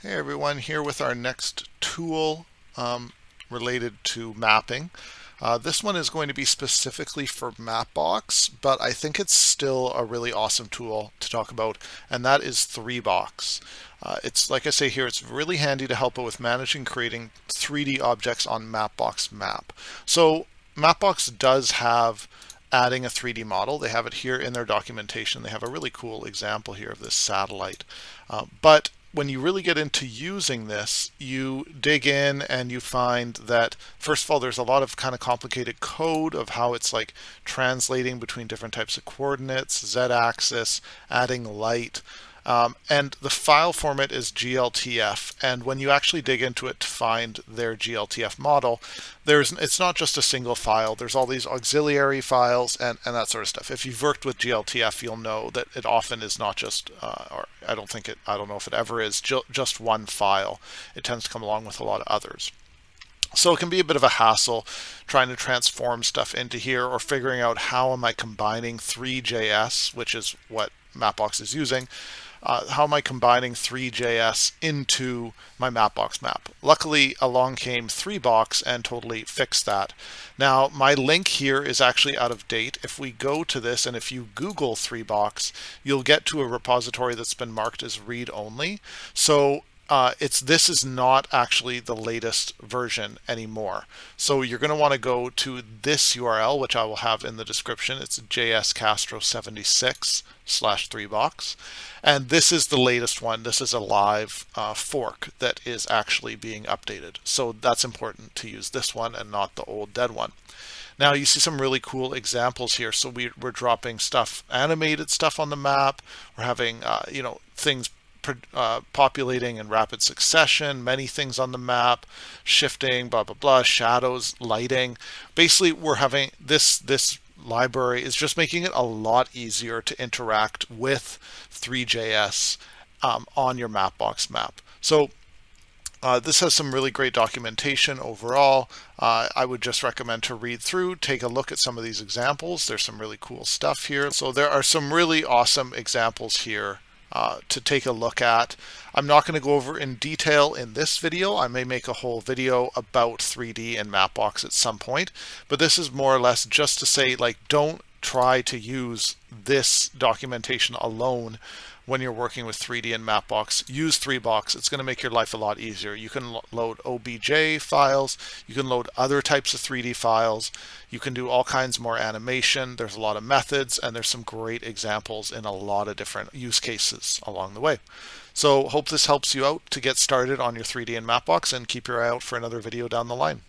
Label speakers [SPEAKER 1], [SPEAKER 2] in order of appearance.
[SPEAKER 1] Hey everyone, here with our next tool related to mapping. This one is going to be specifically for Mapbox, but I think it's still a really awesome tool to talk about, and that is Threebox. It's like I say here, it's really handy to help out with managing creating 3D objects on Mapbox map. So Mapbox does have adding a 3D model. They have it here in their documentation. They have a really cool example here of this satellite. But when you really get into using this, you dig in and you find that, first of all, there's a lot of kind of complicated code of how it's like translating between different types of coordinates, z-axis, adding light. And the file format is GLTF. And when you actually dig into it to find their GLTF model, it's not just a single file. There's all these auxiliary files and that sort of stuff. If you've worked with GLTF, you'll know that it often is not just, or I don't know if it ever is, just one file. It tends to come along with a lot of others. So it can be a bit of a hassle trying to transform stuff into here or figuring out how am I combining Three.js, which is what Mapbox is using. How am I combining Three.js into my Mapbox map? Luckily, along came Threebox and totally fixed that. Now, my link here is actually out of date. If we go to this and if you Google Threebox, you'll get to a repository that's been marked as read-only. So this is not actually the latest version anymore. So you're going to want to go to this URL, which I will have in the description. It's jscastro76/Threebox. And this is the latest one. This is a live fork that is actually being updated. So that's important to use this one and not the old dead one. Now you see some really cool examples here. So we're dropping stuff, animated stuff on the map. We're having, things populating in rapid succession, many things on the map, shifting, blah, blah, blah, shadows, lighting. Basically, we're having this library is just making it a lot easier to interact with Three.js on your Mapbox map. So this has some really great documentation overall. I would just recommend to read through, take a look at some of these examples. There's some really cool stuff here. So there are some really awesome examples here to take a look at. I'm not going to go over in detail in this video. I may make a whole video about 3D and Mapbox at some point, but this is more or less just to say, like, don't try to use this documentation alone when you're working with 3D and Mapbox. Use Threebox. It's going to make your life a lot easier. You can load OBJ files. You can load other types of 3D files. You can do all kinds more animation. There's a lot of methods, and there's some great examples in a lot of different use cases along the way. So hope this helps you out to get started on your 3D and Mapbox, and keep your eye out for another video down the line.